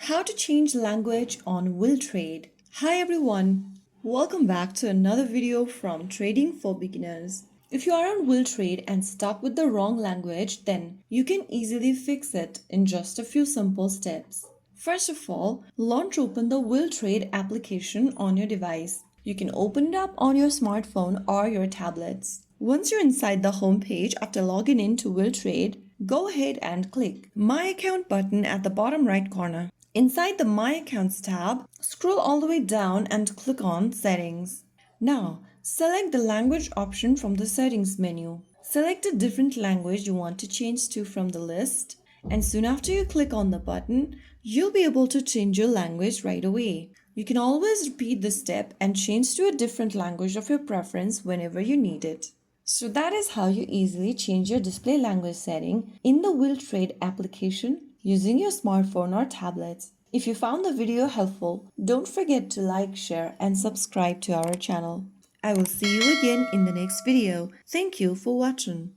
How to change language on WillTrade. Hi everyone, welcome back to another video from Trading for Beginners. If you are on WillTrade and stuck with the wrong language, then you can easily fix it in just a few simple steps. First of all, launch open the WillTrade application on your device. You can open it up on your smartphone or your tablets. Once you're inside the home page after logging in to WillTrade, go ahead and click My Account button at the bottom right corner. Inside the My Accounts tab, scroll all the way down and click on Settings. Now, select the language option from the Settings menu. Select a different language you want to change to from the list, and soon after you click on the button, you'll be able to change your language right away. You can always repeat this step and change to a different language of your preference whenever you need it. So that is how you easily change your display language setting in the WillTrade application using your smartphone or tablets. If you found the video helpful, don't forget to like, share, and subscribe to our channel. I will see you again in the next video. Thank you for watching.